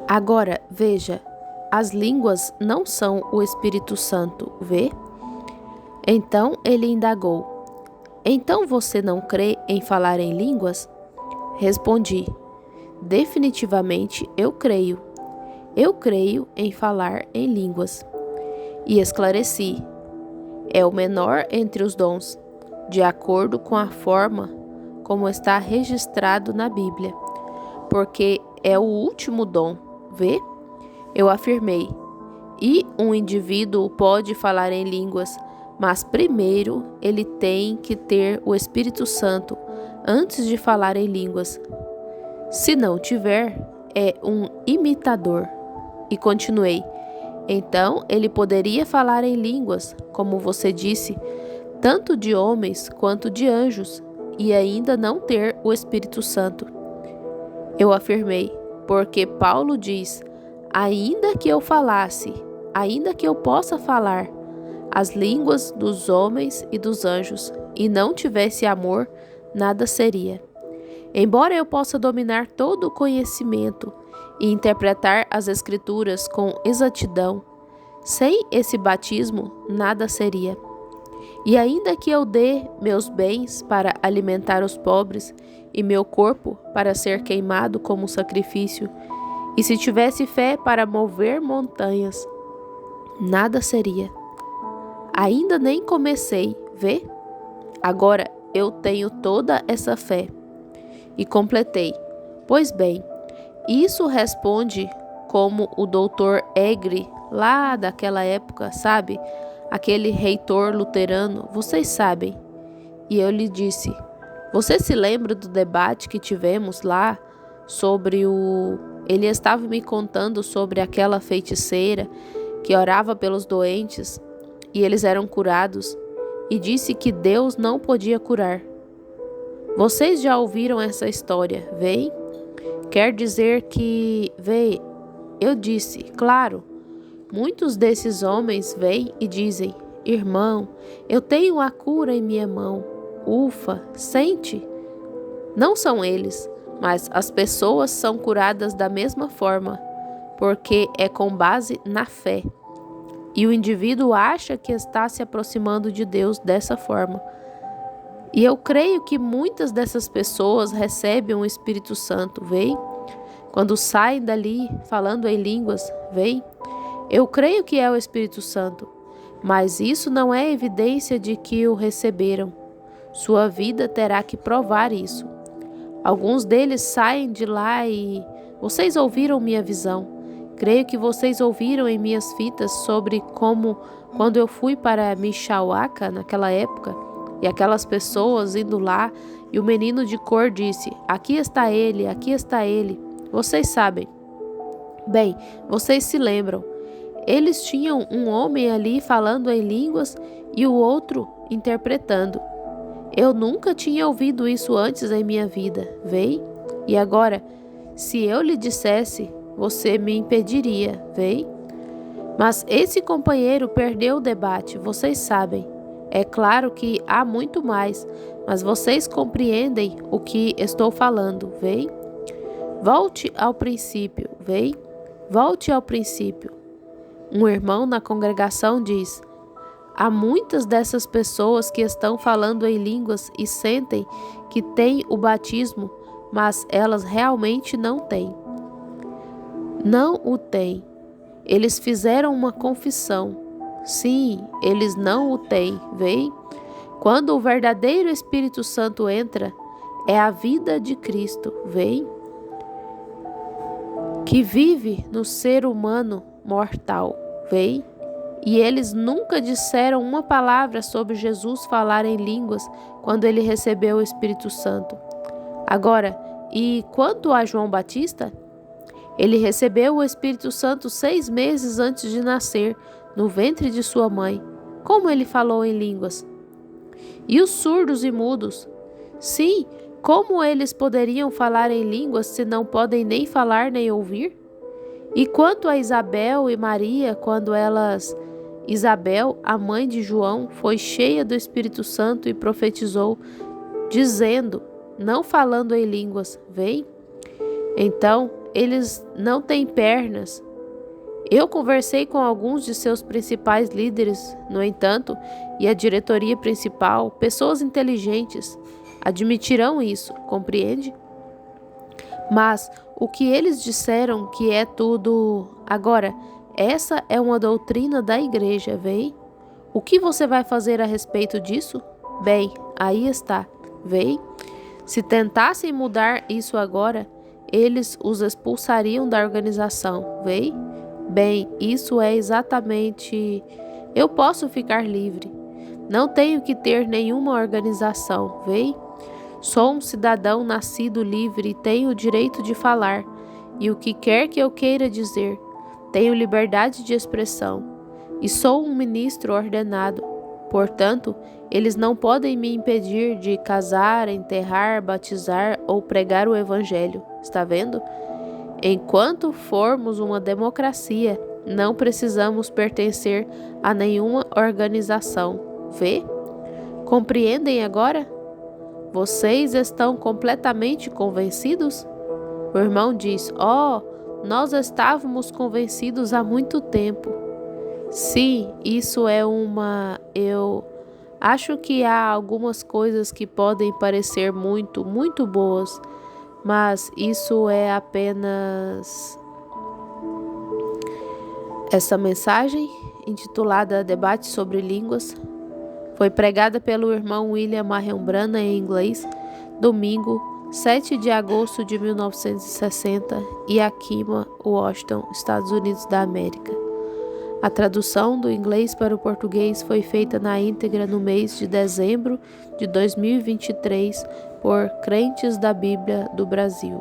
Agora, veja, as línguas não são o Espírito Santo, vê? Então ele indagou: Então você não crê em falar em línguas? Respondi: Definitivamente eu creio. Eu creio em falar em línguas. E esclareci: É o menor entre os dons, de acordo com a forma como está registrado na Bíblia, porque é o último dom, vê? Eu afirmei: E um indivíduo pode falar em línguas, mas primeiro ele tem que ter o Espírito Santo antes de falar em línguas. Se não tiver, é um imitador. E continuei: Então ele poderia falar em línguas, como você disse, tanto de homens quanto de anjos, e ainda não ter o Espírito Santo. Eu afirmei: Porque Paulo diz: Ainda que eu falasse, ainda que eu possa falar as línguas dos homens e dos anjos, e não tivesse amor, nada seria. Embora eu possa dominar todo o conhecimento e interpretar as Escrituras com exatidão, sem esse batismo, nada seria. E ainda que eu dê meus bens para alimentar os pobres e meu corpo para ser queimado como sacrifício, e se tivesse fé para mover montanhas, nada seria. Ainda nem comecei, vê? Agora eu tenho toda essa fé. E completei: Pois bem, isso responde como o Dr. Egre, lá daquela época, sabe? Aquele reitor luterano, vocês sabem. E eu lhe disse: Você se lembra do debate que tivemos lá sobre o... Ele estava me contando sobre aquela feiticeira que orava pelos doentes e eles eram curados, e disse que Deus não podia curar. Vocês já ouviram essa história, vê? Quer dizer que, vê, eu disse, claro, muitos desses homens vêm e dizem: Irmão, eu tenho a cura em minha mão. Ufa, sente? Não são eles, mas as pessoas são curadas da mesma forma, porque é com base na fé. E o indivíduo acha que está se aproximando de Deus dessa forma. E eu creio que muitas dessas pessoas recebem o Espírito Santo, vê? Quando saem dali falando em línguas, vê? Eu creio que é o Espírito Santo, mas isso não é evidência de que o receberam. Sua vida terá que provar isso. Alguns deles saem de lá e... Vocês ouviram minha visão. Creio que vocês ouviram em minhas fitas sobre como, quando eu fui para Mishawaka naquela época, e aquelas pessoas indo lá, e o menino de cor disse: Aqui está ele, aqui está ele. Vocês sabem. Bem, vocês se lembram. Eles tinham um homem ali falando em línguas e o outro interpretando. Eu nunca tinha ouvido isso antes em minha vida, vê? E agora, se eu lhe dissesse, você me impediria, vê? Mas esse companheiro perdeu o debate, vocês sabem. É claro que há muito mais, mas vocês compreendem o que estou falando, vê? Volte ao princípio, vê? Volte ao princípio. Um irmão na congregação diz: Há muitas dessas pessoas que estão falando em línguas e sentem que têm o batismo, mas elas realmente não têm. Não o têm. Eles fizeram uma confissão. Sim, eles não o têm, vê? Quando o verdadeiro Espírito Santo entra, é a vida de Cristo, vê? Que vive no ser humano mortal, vê? E eles nunca disseram uma palavra sobre Jesus falar em línguas quando ele recebeu o Espírito Santo. Agora, e quanto a João Batista? Ele recebeu o Espírito Santo 6 meses antes de nascer, no ventre de sua mãe. Como ele falou em línguas? E os surdos e mudos? Sim, como eles poderiam falar em línguas se não podem nem falar nem ouvir? E quanto a Isabel e Maria, quando elas... Isabel, a mãe de João, foi cheia do Espírito Santo e profetizou, dizendo, não falando em línguas, vem? Então, eles não têm pernas. Eu conversei com alguns de seus principais líderes, no entanto, e a diretoria principal, pessoas inteligentes, admitirão isso, compreende? Mas o que eles disseram que é tudo... Agora, essa é uma doutrina da igreja, vem? O que você vai fazer a respeito disso? Bem, aí está, vem? Se tentassem mudar isso agora, eles os expulsariam da organização, vem? Bem, isso é exatamente... Eu posso ficar livre. Não tenho que ter nenhuma organização, vem? Sou um cidadão nascido livre e tenho o direito de falar, e o que quer que eu queira dizer. Tenho liberdade de expressão, e sou um ministro ordenado. Portanto, eles não podem me impedir de casar, enterrar, batizar ou pregar o evangelho. Está vendo? Enquanto formos uma democracia, não precisamos pertencer a nenhuma organização. Vê? Compreendem agora? Vocês estão completamente convencidos? O irmão diz: Oh, nós estávamos convencidos há muito tempo. Sim, isso é uma... Eu acho que há algumas coisas que podem parecer muito, muito boas, mas isso é apenas... Essa mensagem, intitulada Debate sobre Línguas, foi pregada pelo irmão William Marion Branham em inglês, domingo, 7 de agosto de 1960, em Yakima, Washington, Estados Unidos da América. A tradução do inglês para o português foi feita na íntegra no mês de dezembro de 2023 por Crentes da Bíblia do Brasil.